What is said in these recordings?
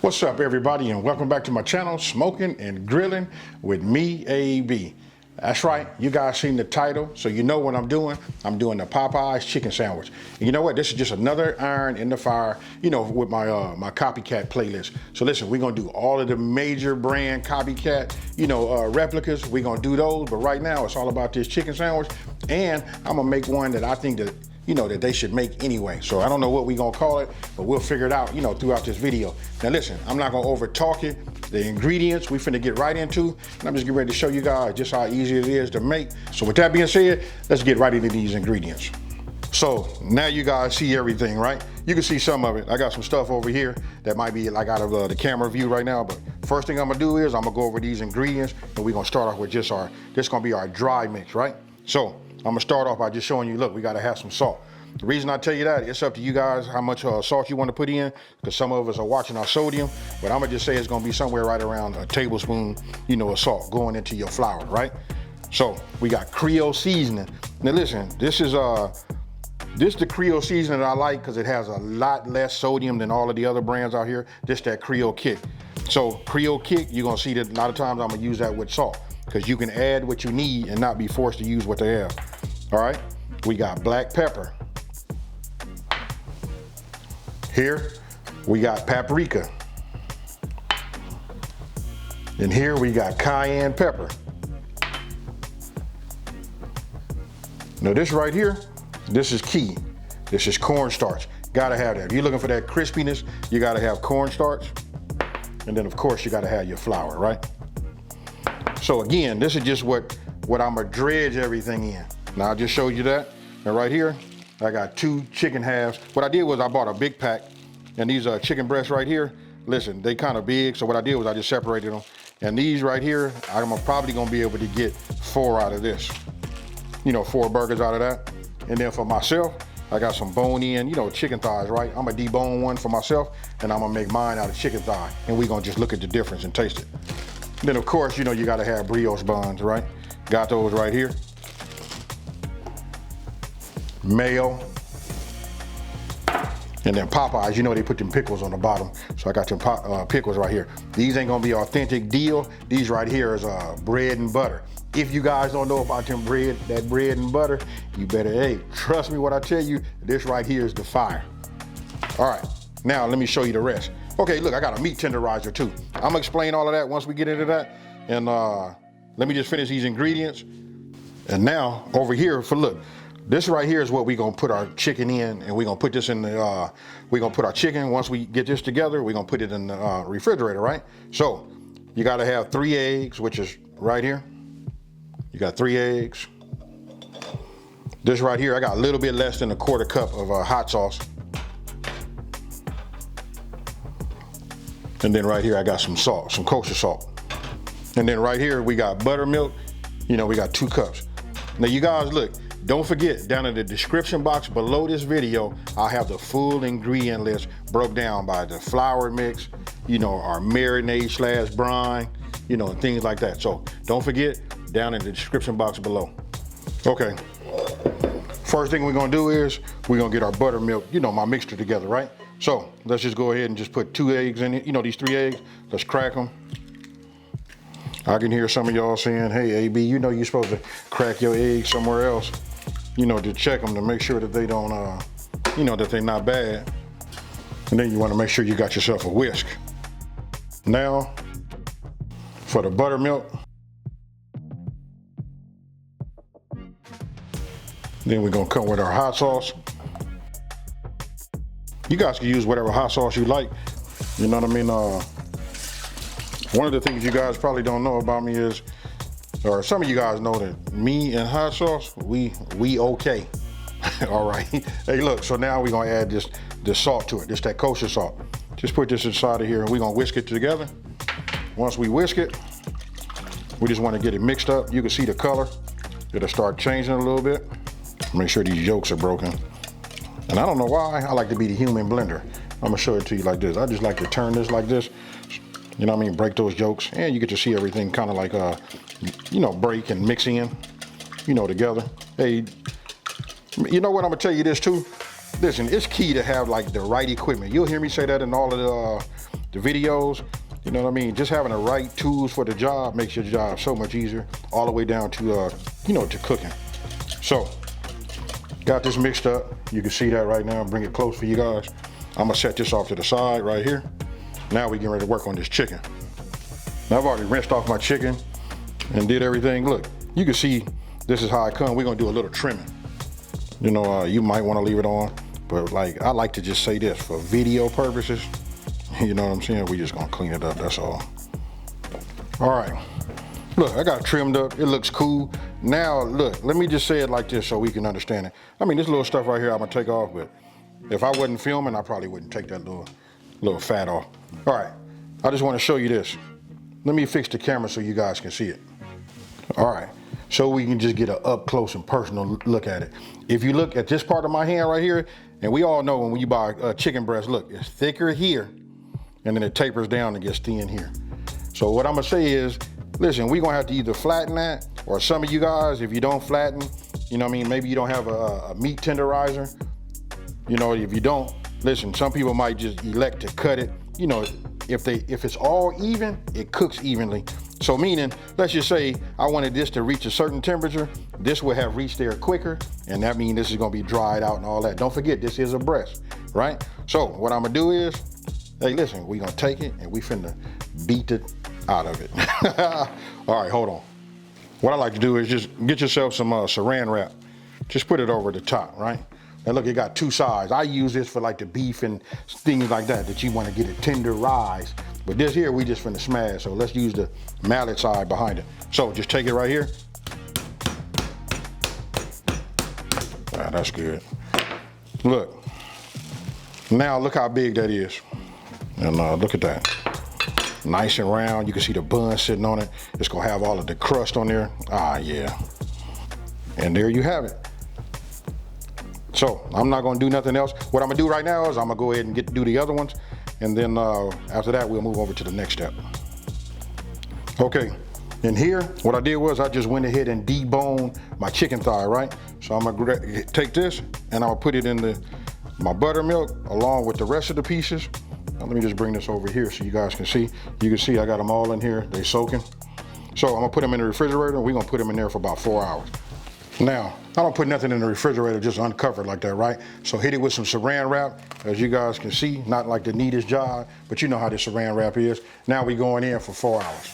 What's up, everybody, and welcome back to my channel, Smoking and Grilling with me, AB. That's right, you guys seen the title, so you know what I'm doing. I'm doing the Popeyes Chicken Sandwich. And you know what? This is just another iron in the fire, you know, with my my Copycat playlist. So listen, we're gonna do all of the major brand Copycat, you know, replicas. We're gonna do those, but right now it's all about this chicken sandwich, and I'm gonna make one that I think that, you know, that they should make anyway. So I don't know what we're gonna call it, but we'll figure it out, you know, throughout this video. Now listen, I'm not gonna over talk it. The ingredients we finna get right into, and I'm just getting ready to show you guys just how easy it is to make. So with that being said, let's get right into these ingredients. So now you guys see everything, right? You can see some of it. I got some stuff over here that might be like out of the camera view right now, but first thing I'm gonna do is I'm gonna go over these ingredients, and we're gonna start off with just this gonna be our dry mix, right? So I'm gonna start off by just showing you, look, we gotta have some salt. The reason I tell you that, it's up to you guys how much salt you want to put in, because some of us are watching our sodium, but I'm gonna just say it's gonna be somewhere right around a tablespoon, you know, of salt going into your flour, right? So we got Creole seasoning. Now listen, this is the Creole seasoning that I like because it has a lot less sodium than all of the other brands out here. This that Creole kick. So Creole kick, you're gonna see that a lot of times I'm gonna use that with salt, because you can add what you need and not be forced to use what they have. All right, we got black pepper. Here we got paprika. And here we got cayenne pepper. Now this right here, this is key. This is cornstarch. Gotta have that. If you're looking for that crispiness, you gotta have cornstarch. And then of course you gotta have your flour, right? So again, this is just what I'm gonna dredge everything in. Now I just showed you that. Now right here, I got 2 chicken halves. What I did was I bought a big pack, and these chicken breasts right here, listen, they kind of big, so what I did was I just separated them. And these right here, I'm probably gonna be able to get 4 out of this. You know, 4 burgers out of that. And then for myself, I got some bone-in, you know, chicken thighs, right? I'm gonna debone one for myself, and I'm gonna make mine out of chicken thigh. And we're gonna just look at the difference and taste it. Then of course, you know, you gotta have brioche buns, right? Got those right here. Mayo, and then Popeyes, you know they put them pickles on the bottom, so I got them pickles right here. These ain't gonna be authentic deal. These right here is bread and butter. If you guys don't know about that bread and butter, you better, hey, trust me what I tell you, this right here is the fire. All right, now let me show you the rest. Okay, look, I got a meat tenderizer too. I'm gonna explain all of that once we get into that, and let me just finish these ingredients. And now over here, look, this right here is what we're gonna put our chicken in, and we're gonna put this in the, we're gonna put our chicken, once we get this together, we're gonna put it in the refrigerator, right? So you gotta have 3 eggs, which is right here. You got 3 eggs. This right here, I got a little bit less than a 1/4 cup of hot sauce. And then right here, I got some salt, some kosher salt. And then right here, we got buttermilk. You know, we got 2 cups. Now you guys, look, don't forget, down in the description box below this video, I'll have the full ingredient list broke down by the flour mix, you know, our marinade / brine, you know, and things like that. So don't forget, down in the description box below. Okay, first thing we're gonna do is we're gonna get our buttermilk, you know, my mixture together, right? So let's just go ahead and just put 2 eggs in it, you know, these 3 eggs, let's crack them. I can hear some of y'all saying, hey, AB, you know you're supposed to crack your eggs somewhere else, you know, to check them to make sure that they don't, you know, that they're not bad. And then you want to make sure you got yourself a whisk. Now, for the buttermilk, then we're gonna come with our hot sauce. You guys can use whatever hot sauce you like. You know what I mean? One of the things you guys probably don't know about me is, or some of you guys know that me and hot sauce, we okay. All right. Hey, look, so now we're gonna add this salt to it, this that kosher salt. Just put this inside of here and we're gonna whisk it together. Once we whisk it, we just wanna get it mixed up. You can see the color. It'll start changing a little bit. Make sure these yolks are broken. And I don't know why, I like to be the human blender. I'm gonna show it to you like this. I just like to turn this like this. You know what I mean? Break those yolks, and you get to see everything kind of like, you know, break and mix in, you know, together. Hey, you know what? I'm gonna tell you this too. listen, it's key to have like the right equipment. You'll hear me say that in all of the videos. You know what I mean? Just having the right tools for the job makes your job so much easier, all the way down to, you know, to cooking. So, got this mixed up. You can see that right now. Bring it close for you guys. I'm gonna set this off to the side right here. Now we getting ready to work on this chicken. Now I've already rinsed off my chicken and did everything. Look, you can see this is how I come. We're gonna do a little trimming. You know, you might wanna leave it on, but like, I like to just say this for video purposes. You know what I'm saying? We just gonna clean it up, that's all. All right, look, I got it trimmed up. It looks cool. Now, look, let me just say it like this so we can understand it. I mean, this little stuff right here I'm gonna take off, but if I wasn't filming, I probably wouldn't take that little fat off. All right, I just wanna show you this. Let me fix the camera so you guys can see it. All right, so we can just get an up close and personal look at it. If you look at this part of my hand right here, and we all know when you buy a chicken breast, look, it's thicker here, and then it tapers down and gets thin here. So what I'm gonna say is, listen, we're gonna have to either flatten that, or some of you guys, if you don't flatten, you know what I mean, maybe you don't have a meat tenderizer. You know, if you don't, listen, some people might just elect to cut it. You know, if it's all even, it cooks evenly. So meaning, let's just say I wanted this to reach a certain temperature, this will have reached there quicker, and that means this is gonna be dried out and all that. Don't forget, this is a breast, right? So what I'm gonna do is, hey, listen, we're gonna take it and we finna beat it out of it. All right, hold on. What I like to do is just get yourself some saran wrap. Just put it over the top, right? And look, it got two sides. I use this for like the beef and things like that you wanna get it tenderized. But this here, we just finna smash, so let's use the mallet side behind it. So just take it right here. Ah, that's good. Look, now look how big that is. And look at that. Nice and round, you can see the bun sitting on it. It's gonna have all of the crust on there. Ah, yeah. And there you have it. So I'm not gonna do nothing else. What I'm gonna do right now is I'm gonna go ahead and do the other ones. And then after that, we'll move over to the next step. Okay, in here, what I did was I just went ahead and deboned my chicken thigh, right? So I'm gonna take this and I'm gonna put it in my buttermilk along with the rest of the pieces. Now, let me just bring this over here so you guys can see. You can see I got them all in here, they soaking. So I'm gonna put them in the refrigerator and we're gonna put them in there for about 4 hours. Now, I don't put nothing in the refrigerator just uncovered like that, right? So hit it with some saran wrap, as you guys can see, not like the neatest job, but you know how this saran wrap is. Now we going in for 4 hours.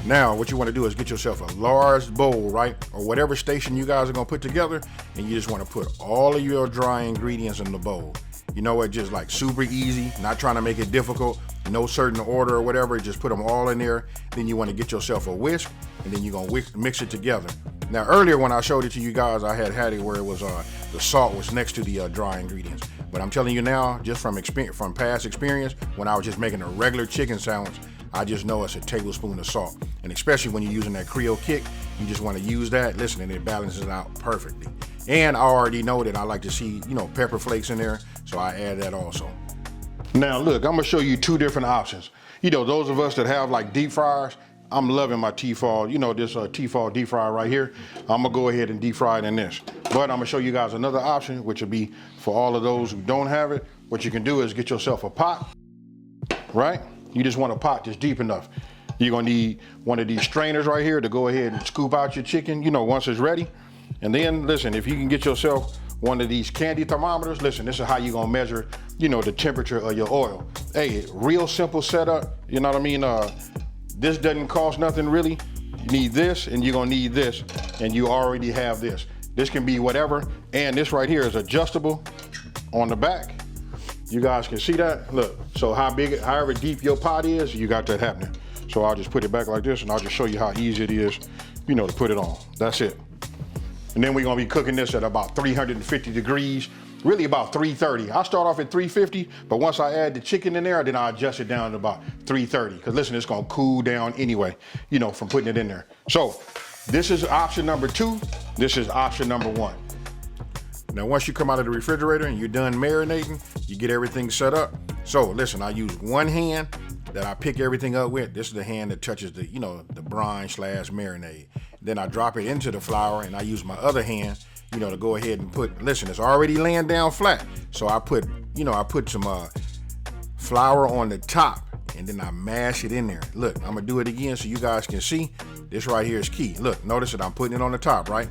Now, what you wanna do is get yourself a large bowl, right? Or whatever station you guys are gonna put together, and you just wanna put all of your dry ingredients in the bowl. You know what, just like super easy, not trying to make it difficult, no certain order or whatever, just put them all in there. Then you wanna get yourself a whisk, and then you're gonna mix it together. Now earlier when I showed it to you guys, I had it where it was the salt was next to the dry ingredients. But I'm telling you now, just from past experience, when I was just making a regular chicken sandwich, I just know it's a tablespoon of salt. And especially when you're using that Creole kick, you just want to use that, listen, and it balances it out perfectly. And I already know that I like to see, you know, pepper flakes in there, so I add that also. Now look, I'm gonna show you two different options. You know, those of us that have like deep fryers, I'm loving my Tefal, you know, this Tefal deep fryer right here. I'm gonna go ahead and deep fry it in this. But I'm gonna show you guys another option, which will be for all of those who don't have it. What you can do is get yourself a pot, right? You just want a pot that's deep enough. You're gonna need one of these strainers right here to go ahead and scoop out your chicken, you know, once it's ready. And then, listen, if you can get yourself one of these candy thermometers, listen, this is how you're gonna measure, you know, the temperature of your oil. Hey, real simple setup, you know what I mean? This doesn't cost nothing really. You need this and you're gonna need this, and you already have this. This can be whatever, and this right here is adjustable on the back. You guys can see that, look. So however deep your pot is, you got that happening. So I'll just put it back like this and I'll just show you how easy it is, you know, to put it on. That's it. And then we're gonna be cooking this at about 350 degrees, really about 330. I start off at 350, but once I add the chicken in there, then I adjust it down to about 330. Because listen, it's gonna cool down anyway, you know, from putting it in there. So this is option number 2. This is option number 1. Now, once you come out of the refrigerator and you're done marinating, you get everything set up. So listen, I use one hand that I pick everything up with. This is the hand that touches the, you know, the brine / marinade. Then I drop it into the flour, and I use my other hand to go ahead and put, listen, it's already laying down flat. So I put, I put some flour on the top, and then I mash it in there. Look, I'm gonna do it again so you guys can see. This right here is key. Look, notice that I'm putting it on the top, right?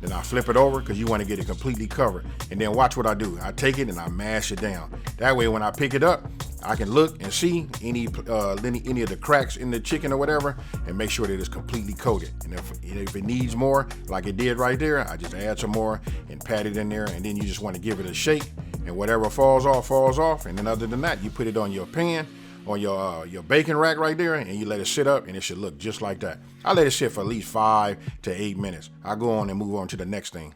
Then I flip it over because you want to get it completely covered. And then watch what I do. I take it and I mash it down. That way when I pick it up, I can look and see any of the cracks in the chicken or whatever, and make sure that it's completely coated. And if it needs more, like it did right there, I just add some more and pat it in there, and then you just want to give it a shake, and whatever falls off. And then other than that, you put it on your pan, on your baking rack right there, and you let it sit up, and it should look just like that. I let it sit for at least 5 to 8 minutes. I go on and move on to the next thing.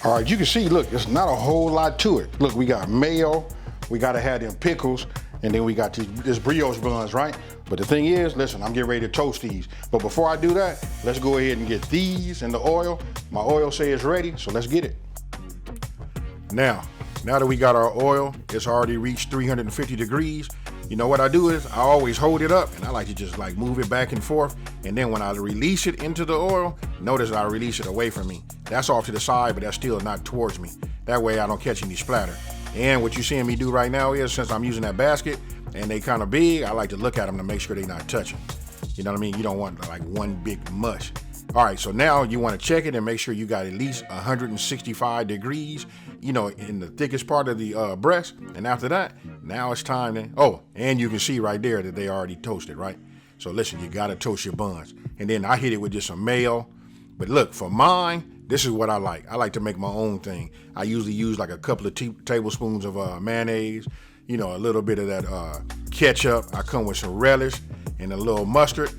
All right, you can see, look, there's not a whole lot to it. Look, we got mayo, we gotta have them pickles, and then we got this brioche buns, right? But the thing is, listen, I'm getting ready to toast these. But before I do that, let's go ahead and get these in the oil. My oil says ready, so let's get it. Now that we got our oil, it's already reached 350 degrees. You know what I do is I always hold it up, and I like to just like move it back and forth. And then when I release it into the oil, notice I release it away from me. That's off to the side, but that's still not towards me. That way I don't catch any splatter. And what you're seeing me do right now is, since I'm using that basket and they kind of big, I like to look at them to make sure they're not touching. You know what I mean? You don't want like one big mush. All right, so now you want to check it and make sure you got at least 165 degrees, in the thickest part of the breast. And after that, now it's time to, and you can see right there that they already toasted, right? So listen, you got to toast your buns. And then I hit it with just some mayo. But look, for mine, this is what I like. I like to make my own thing. I usually use like a couple of tablespoons of mayonnaise, a little bit of that ketchup. I come with some relish and a little mustard.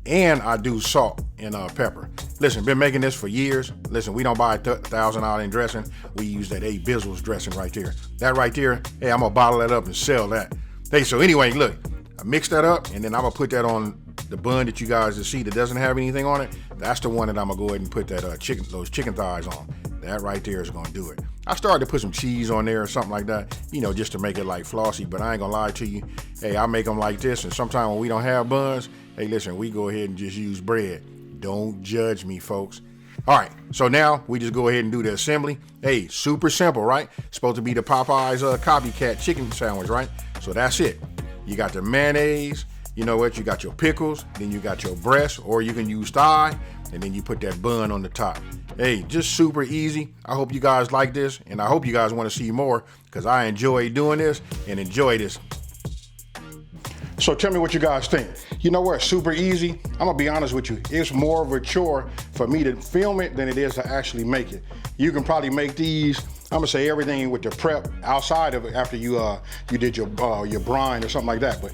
And I do salt and pepper. Listen, been making this for years. Listen, we don't buy $1,000 dressing. We use that 8 Bizzles dressing right there. That right there, hey, I'm gonna bottle that up and sell that. Hey, so anyway, look, I mix that up, and then I'm gonna put that on the bun that you guys see that doesn't have anything on it. That's the one that I'm gonna go ahead and put that those chicken thighs on. That right there is gonna do it. I started to put some cheese on there or something like that, just to make it like flossy, but I ain't gonna lie to you. Hey, I make them like this, and sometimes when we don't have buns, hey, listen, we go ahead and just use bread. Don't judge me, folks. All right, so now we just go ahead and do the assembly. Hey, super simple, right? Supposed to be the Popeyes Copycat Chicken Sandwich, right? So that's it. You got the mayonnaise, you know what? You got your pickles, then you got your breast, or you can use thigh, and then you put that bun on the top. Hey, just super easy. I hope you guys like this, and I hope you guys want to see more, because I enjoy doing this and enjoy this. So tell me what you guys think. You know what, super easy. I'm gonna be honest with you. It's more of a chore for me to film it than it is to actually make it. You can probably make these, I'm gonna say everything with the prep outside of it after you did your brine or something like that. But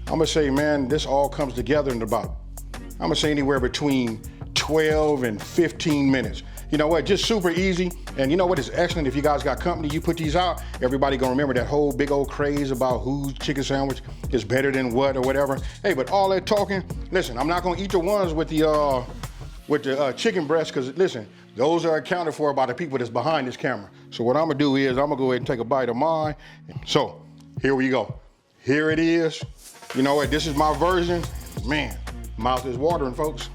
I'm gonna say, man, this all comes together in about, I'm gonna say anywhere between 12 and 15 minutes. You know what, just super easy. And you know what is excellent, if you guys got company, you put these out, everybody gonna remember that whole big old craze about whose chicken sandwich is better than what or whatever. Hey, but all that talking, listen, I'm not gonna eat the ones with the chicken breast, because listen, those are accounted for by the people that's behind this camera. So what I'm gonna do is I'm gonna go ahead and take a bite of mine. So here we go. Here it is. You know what, this is my version. Man, mouth is watering, folks.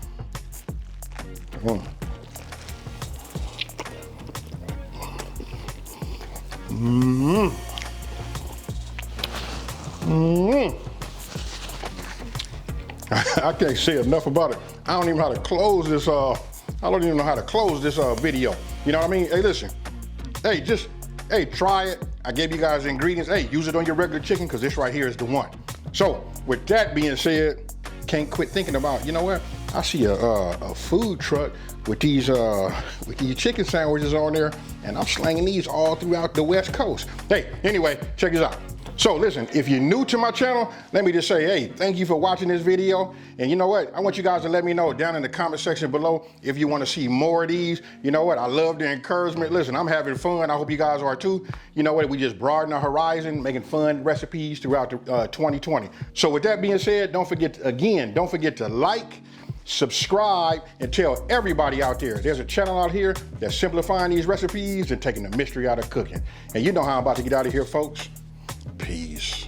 I can't say enough about it. I don't even know how to close this. I don't even know how to close this video. You know what I mean? Hey, listen. Hey, try it. I gave you guys the ingredients. Hey, use it on your regular chicken, because this right here is the one. So with that being said, can't quit thinking about, you know what? I see a food truck with these chicken sandwiches on there, and I'm slanging these all throughout the West Coast. Hey, anyway, check this out. So listen, if you're new to my channel, let me just say, hey, thank you for watching this video. And you know what? I want you guys to let me know down in the comment section below if you want to see more of these. You know what? I love the encouragement. Listen, I'm having fun. I hope you guys are too. You know what? We just broaden our horizon, making fun recipes throughout 2020. So with that being said, don't forget to like, subscribe, and tell everybody out there there's a channel out here that's simplifying these recipes and taking the mystery out of cooking. And you know how I'm about to get out of here, folks. Peace.